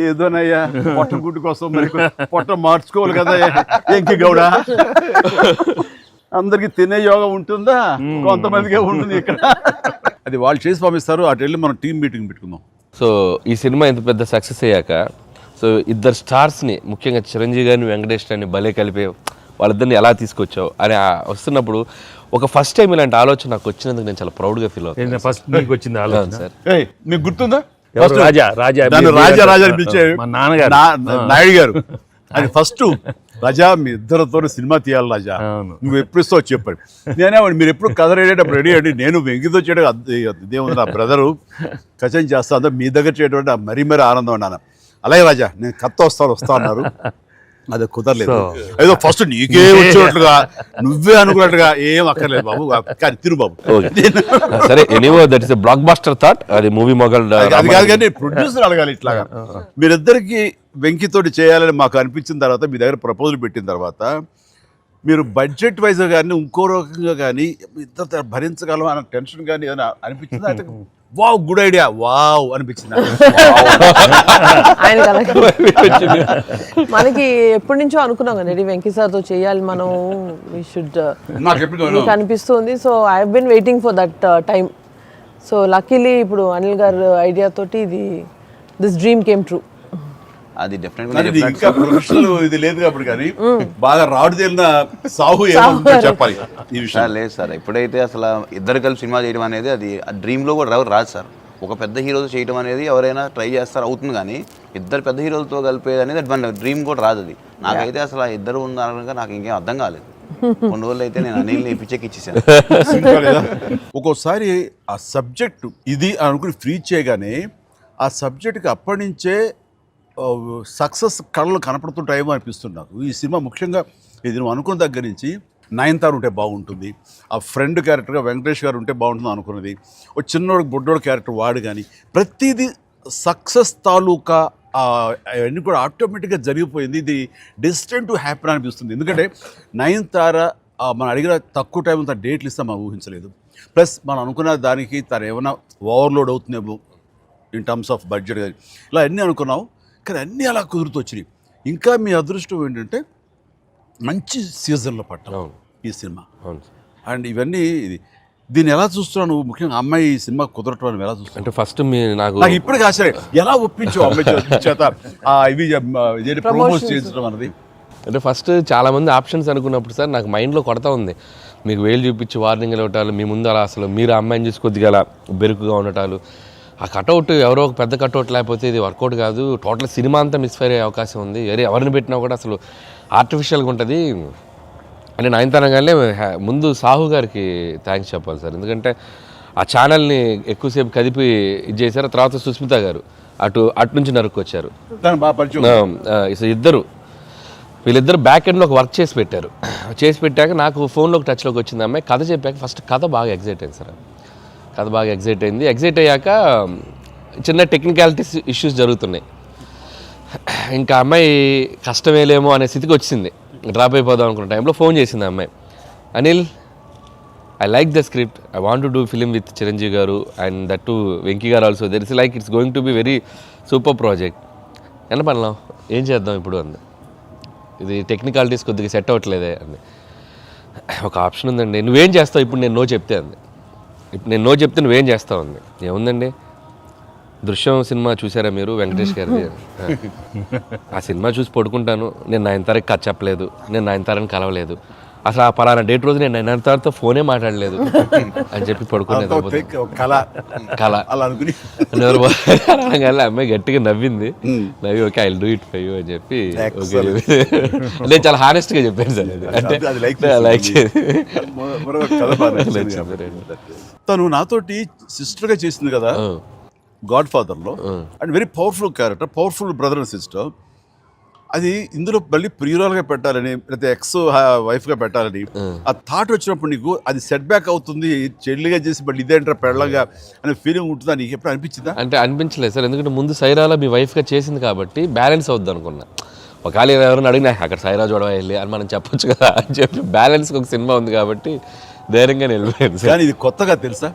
ఏదోనయ్యా పొట్ట గుడ్డు కోసం మరి పొట్ట మార్చుకోవాలి కదా ఎంకి గౌడ. అందరికి తినే యోగం ఉంటుందా? కొంతమందికే ఉంటుంది ఇక్కడ. అది వాళ్ళు చేసి పంపిస్తారు, అటు వెళ్ళి మనం టీం మీటింగ్ పెట్టుకుందాం. సో ఈ సినిమా ఇంత పెద్ద సక్సెస్ అయ్యాక సో ఇద్దరు స్టార్స్ని, ముఖ్యంగా చిరంజీవి గారిని వెంకటేష్ గారిని భలే కలిపే వాళ్ళిద్దరిని ఎలా తీసుకొచ్చావు అని వస్తున్నప్పుడు ఒక ఫస్ట్ టైం ఇలాంటి ఆలోచన నాకు వచ్చినందుకు నేను చాలా ప్రౌడ్గా ఫీల్ అవుతాను. ఫస్ట్ నీకు వచ్చింది ఆలోచన సార్. మీకు గుర్తుందా? రాజా అని పిలిచే మా నాన్నగారు నాయుడు గారు. అది ఫస్ట్ రాజా మీ ఇద్దరితో సినిమా తీయాలి రాజా, నువ్వు ఎప్పుడు ఇస్తావు చెప్పండి. నేనేమండి మీరు ఎప్పుడు కథ రెడేటప్పుడు రెడీ అండి, నేను వెంగితో చేయడం ఇదేముంది, నా బ్రదరు కచన్ చేస్తా, అంతా మీ దగ్గర చేయడం మరీ ఆనందం అన్నాను. అలాగే రాజా నేను కథ వస్తా అన్నారు. అది కుదరలేదు. ఏదో ఫస్ట్ నీకే వచ్చినట్లుగా నువ్వే అనుకున్నట్టుగా ఏం అక్కర్లేదు బాబు, కానీ తిరు బాబు. సరే anyway that is blockbuster thought. అది మూవీ మొగల్ అది కాదు కానీ ప్రొడ్యూసర్ అడగాలి ఇట్లాగా. మీరిద్దరికి వెంకితోటి చేయాలని మాకు అనిపించిన తర్వాత, మీ దగ్గర ప్రపోజల్ పెట్టిన తర్వాత, మీరు బడ్జెట్ వైజ్ కానీ ఇంకో రకంగా కానీ ఇద్దరు భరించగలం అన్న టెన్షన్ కానీ ఏదైనా అనిపించిందా? అంటే వావ్ గుడ్ ఐడియా వావ్ అనిపించింది. ఆయన మనకి ఎప్పటి నుంచో అనుకున్నాం కదా వెంకీ సార్తో చేయాలి మనం, వీ షుడ్ మీకు అనిపిస్తుంది. So I have been waiting for that time. So luckily ఇప్పుడు అనిల్ గారు ఐడియా తోటి దిస్ డ్రీమ్ కేమ్ ట్రూ. అది డెఫినెట్గా ఇంకా ప్రొఫెషనల్ ఇది లేదు కాబట్టి, కానీ బాగా రాడు తేలిన సాహు ఏమో చెప్పాలి ఈ విషయం. లేదు సార్, ఎప్పుడైతే అసలు ఇద్దరు కలిసి సినిమా చేయడం అనేది అది డ్రీమ్లో కూడా రాదు సార్. ఒక పెద్ద హీరోతో చేయడం అనేది ఎవరైనా ట్రై చేస్తారు, అవుతుంది, కానీ ఇద్దరు పెద్ద హీరోలతో కలిపేది అనేది మన డ్రీమ్ కూడా రాదు. అది నాకైతే అసలు ఇద్దరు ఉన్నారనగా నాకు ఇంకేం అర్థం కాలేదు. కొన్ని రోజులు అయితే నేను అనిల్ని పిచ్చెక్కి ఇచ్చేసాను. ఒక్కోసారి ఆ సబ్జెక్టు ఇది అనుకుని ఫ్రీ చేయగానే ఆ సబ్జెక్ట్కి అప్పటి నుంచే సక్సెస్ కళలు కనపడుతుంటాయేమో అనిపిస్తుంది నాకు. ఈ సినిమా ముఖ్యంగా ఇది నువ్వు అనుకున్న దగ్గర నుంచి నయనతార ఉంటే బాగుంటుంది, ఆ ఫ్రెండ్ క్యారెక్టర్గా వెంకటేష్ గారు ఉంటే బాగుంటుంది అనుకున్నది, ఒక చిన్నోడు బుడ్డోడు క్యారెక్టర్ వాడు, కానీ ప్రతిదీ సక్సెస్ తాలూకా అవన్నీ కూడా ఆటోమేటిక్గా జరిగిపోయింది. ఇది డెస్టిన్ టు హ్యాపీ అనిపిస్తుంది. ఎందుకంటే నయనతార మనం అడిగిన తక్కువ టైం అంత డేట్లు ఇస్తే మనం ఊహించలేదు. ప్లస్ మనం అనుకున్న దానికి తను ఏమైనా ఓవర్లోడ్ అవుతుందేమో ఇన్ టర్మ్స్ ఆఫ్ బడ్జెట్ కానీ ఇలా అన్నీ అనుకున్నాం, కానీ అన్నీ అలా కుదురుతూ వచ్చినాయి. ఇంకా మీ అదృష్టం ఏంటంటే మంచి సీజన్లో పట్టాం ఈ సినిమా. అండ్ ఇవన్నీ దీన్ని ఎలా చూస్తున్నావు నువ్వు? ముఖ్యంగా అమ్మాయి ఈ సినిమా కుదరటం అని ఎలా చూస్తావు? అంటే ఫస్ట్ నాకు ఇప్పటికి ఆశ్చర్యం, ఎలా ఒప్పించావు అమ్మాయి చేత ఇవి ప్రమోట్ చేయించడం అన్నది? అంటే ఫస్ట్ చాలామంది ఆప్షన్స్ అనుకున్నప్పుడు సార్ నాకు మైండ్లో కొడతా ఉంది, మీకు వేలు చూపించి వార్నింగ్ ఇవ్వటాలు, మీ ముందు అలా అసలు మీరు అమ్మాయిని చూసి కొద్దిగా అలా బెరుకుగా ఉండటాలు, ఆ కటౌట్ ఎవరో ఒక పెద్ద కటౌట్ లేకపోతే ఇది వర్కౌట్ కాదు, టోటల్ సినిమా అంతా మిస్ఫైర్ అయ్యే అవకాశం ఉంది, ఎవరిని పెట్టినా కూడా అసలు ఆర్టిఫిషియల్గా ఉంటుంది అంటే నయనతారగానే ముందు సాహు గారికి థ్యాంక్స్ చెప్పాలి సార్. ఎందుకంటే ఆ ఛానల్ని ఎక్కువసేపు కదిపి ఇది చేశారు. తర్వాత సుస్మిత గారు అటు నుంచి నరుక్కొచ్చారు. వీళ్ళిద్దరు బ్యాక్ ఎండ్లో ఒక వర్క్ చేసి పెట్టారు. చేసి పెట్టాక నాకు ఫోన్లోకి టచ్లోకి వచ్చింది అమ్మాయి. కథ చెప్పాక ఫస్ట్ కథ బాగా ఎగ్జైట్ అయింది సార్. కథ బాగా ఎగ్జైట్ అయింది. ఎగ్జైట్ అయ్యాక చిన్న టెక్నికాలిటీస్ ఇష్యూస్ జరుగుతున్నాయి. ఇంకా అమ్మాయి కష్టమేలేమో అనే స్థితికి వచ్చింది. డ్రాప్ అయిపోదాం అనుకున్న టైంలో ఫోన్ చేసింది అమ్మాయి, Anil I like the script, I want to do film with Chiranjeevi గారు అండ్ దట్ టు వెంకీ గారు also, there is like it's going to be very super project. ఎంత పడలాం, ఏం చేద్దాం ఇప్పుడు అంది. ఇది టెక్నికాలిటీస్ కొద్దిగా సెట్ అవ్వట్లేదే అంది. ఒక ఆప్షన్ ఉందండి, నువ్వేం చేస్తావు ఇప్పుడు నేను నో చెప్తే అంది. ఇప్పుడు నేను నో చెప్తే నువ్వేం చేస్తావు అంది. ఏముందండి, దృశ్యం సినిమా చూసారా మీరు వెంకటేష్ గారిది? ఆ సినిమా చూసి పడుకుంటాను, నేను నయనతారకి కథ చెప్పలేదు, నేను నయనతారని కలవలేదు, అసలు ఆ పలానా డేట్ రోజు నేను నయనతారతో ఫోనే మాట్లాడలేదు అని చెప్పి పడుకునేది. కళ అనగానే అమ్మాయి గట్టిగా నవ్వింది. నవ్వి okay I will do it for you అని చెప్పి నేను చాలా హానెస్ట్గా చెప్పాను సార్. అది అంటే లైక్ తను నాతోటి సిస్టర్గా చేసింది కదా గాడ్ ఫాదర్లో, and very powerful character, powerful brother and sister. అది ఇందులో మళ్ళీ ప్రియురాలుగా పెట్టాలని లేకపోతే ఎక్స్ వైఫ్గా పెట్టాలని ఆ థాట్ వచ్చినప్పుడు నీకు అది సెట్ బ్యాక్ అవుతుంది, చెల్లిగా చేసి మళ్ళీ ఇదేంటారా పెళ్ళగా అనే ఫీలింగ్ ఉంటుందా నీకు ఎప్పుడు అనిపించిందా? అంటే అనిపించలేదు సార్, ఎందుకంటే ముందు సైరాలో మీ వైఫ్గా చేసింది కాబట్టి బ్యాలెన్స్ అవుద్ది అనుకున్నా. ఒకవేళ ఎవరైనా అడిగినా అక్కడ సైరా చూడవా వెళ్ళి అని మనం చెప్పొచ్చు కదా అని చెప్పి బ్యాలెన్స్కి ఒక సినిమా ఉంది కాబట్టి ధైర్యంగా వెళ్ళిపోయాను. కానీ ఇది కొత్తగా తెలుసా,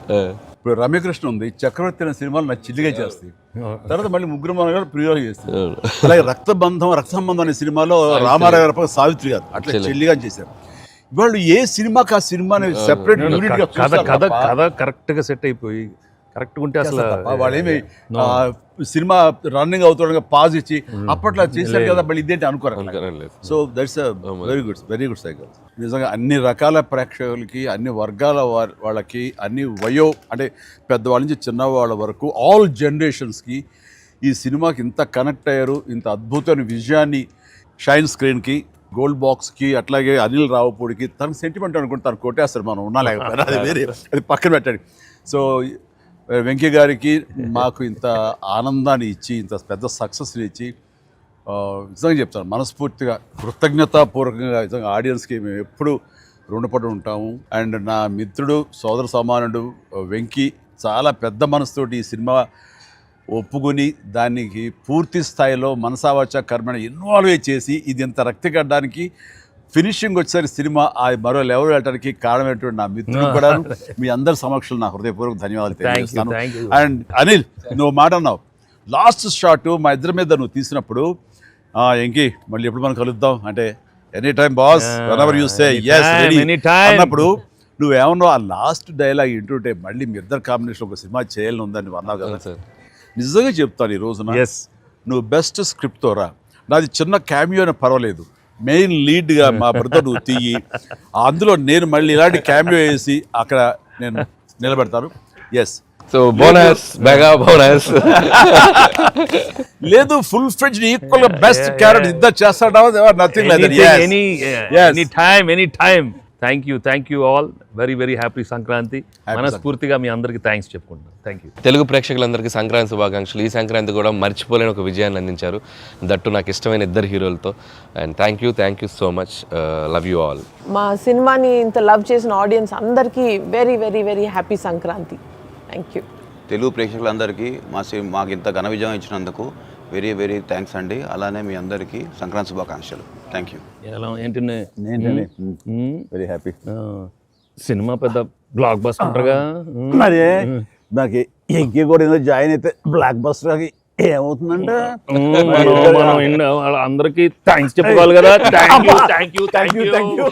ఇప్పుడు రమ్యకృష్ణ ఉంది, చక్రవర్తి అనే సినిమాలు నా చిల్లిగా చేస్తాయి, తర్వాత మళ్ళీ ముగ్గురు మనగారు ప్రియులు చేస్తారు. అలాగే రక్త సంబంధం అనే సినిమాలో రామారావు గారు సావిత్రి గారు అట్లా చెల్లిగా చేశారు. వాళ్ళు ఏ సినిమాకి ఆ సినిమాని సెపరేట్ యూనిట్ గా కథ కరెక్ట్ గా సెట్ అయిపోయి కరెక్ట్ ఉంటే అసలు వాళ్ళేమి సినిమా రన్నింగ్ అవుతుండగా పాజ్ ఇచ్చి అప్పట్లో చేశారు కదా మళ్ళీ ఇదేంటి అనుకోరు. So that's very good cycle. నిజంగా అన్ని రకాల ప్రేక్షకులకి, అన్ని వర్గాల వాళ్ళకి, అన్ని అంటే పెద్దవాళ్ళ నుంచి చిన్నవాళ్ళ వరకు ఆల్ జనరేషన్స్కి ఈ సినిమాకి ఇంత కనెక్ట్ అయ్యారు. ఇంత అద్భుతమైన విజయాన్ని షైన్ స్క్రీన్కి, గోల్డ్ బాక్స్కి, అట్లాగే అనిల్ రావుపూడికి తనకు సెంటిమెంట్ అనుకుంటే తను కొట్టేస్తారు, మనం ఉన్నా లేకపోతే అది వేరే, అది పక్కన పెట్టండి. సో వెంకయ్య గారికి మాకు ఇంత ఆనందాన్ని ఇచ్చి, ఇంత పెద్ద సక్సెస్ని ఇచ్చి, నిజంగా చెప్తాను మనస్ఫూర్తిగా కృతజ్ఞతాపూర్వకంగా నిజంగా ఆడియన్స్కి మేము ఎప్పుడు రుణపడి ఉంటాము. అండ్ నా మిత్రుడు సోదర సమానుడు వెంకీ చాలా పెద్ద మనసుతోటి ఈ సినిమా ఒప్పుకొని దానికి పూర్తి స్థాయిలో మనసావాచ కర్మని ఇన్వాల్వ్ చేసి ఇది ఇంత రక్తి కట్టడానికి ఫినిషింగ్ వచ్చేసరి సినిమా ఆ మరో లెవెల్ వెళ్ళడానికి కారణమైనటువంటి నా మిత్రుడు కూడా మీ అందరి సమక్షంలో నా హృదయపూర్వక ధన్యవాదాలు తెలియజేస్తాను. thank you. అండ్ అనిల్ నువ్వు మాట అన్నావు లాస్ట్ షాట్ మా ఇద్దరి మీద నువ్వు తీసినప్పుడు ఎంకి మళ్ళీ ఎప్పుడు మనం కలుద్దాం అంటే any time boss whenever you say yes ready anytime. అన్నప్పుడు నువ్వేమన్నావు ఆ లాస్ట్ డైలాగ్ వింటుంటే మళ్ళీ మీ ఇద్దరు కాంబినేషన్ ఒక సినిమా చేయాలని ఉందని నువ్వు అన్నావు కదా సార్ నిజంగా చెప్తాను ఈ రోజున Yes. నువ్వు బెస్ట్ స్క్రిప్ట్తో రా నాది చిన్న క్యామియో అని పర్వాలేదు మెయిన్ లీడ్గా మా బ్రదర్ నువ్వు తీయి అందులో నేను మళ్ళీ ఇలాంటి క్యామియో వేసి అక్కడ నేను నిలబెడతాను. Yes so bonus mega bonus. లేదు ఫుల్ ఫ్రెండ్ ఈక్వల్ గా బెస్ట్ క్యారెక్టర్ ఇద్దరు చేస్తాడా nothing like that. Any time. Thank you all. Very happy Sankranti. మనస్ఫూర్తిగా మీ అందరికి థ్యాంక్స్ చెప్పుకుంటున్నాను. Thank you. తెలుగు ప్రేక్షకులందరికీ సంక్రాంతి శుభాకాంక్షలు. ఈ సంక్రాంతి కూడా మర్చిపోలేని ఒక విజయాన్ని అందించారు, దట్టు నాకు ఇష్టమైన ఇద్దరు హీరోలతో. And thank you so much. Love you all. మా సినిమాని ఇంత లవ్ చేసిన ఆడియన్స్ అందరికీ very happy Sankranti. Thank you. Telugu ప్రేక్షకులందరికీ మాకు ఇంత ఘన విజయం ఇచ్చినందుకు వెరీ థ్యాంక్స్ అండి. అలానే మీ అందరికీ సంక్రాంతి శుభాకాంక్షలు. Thank you. ఎలా ఏంటి వెరీ హ్యాపీ. సినిమా పెద్ద బ్లాక్ బస్టర్గా మరి నాకు ఎంకి కూడా ఏదో జాయిన్ అయితే బ్లాక్ బస్టర్ ఏమవుతుందంటే అందరికి థ్యాంక్స్ చెప్పుకోవాలి కదా. Thank you.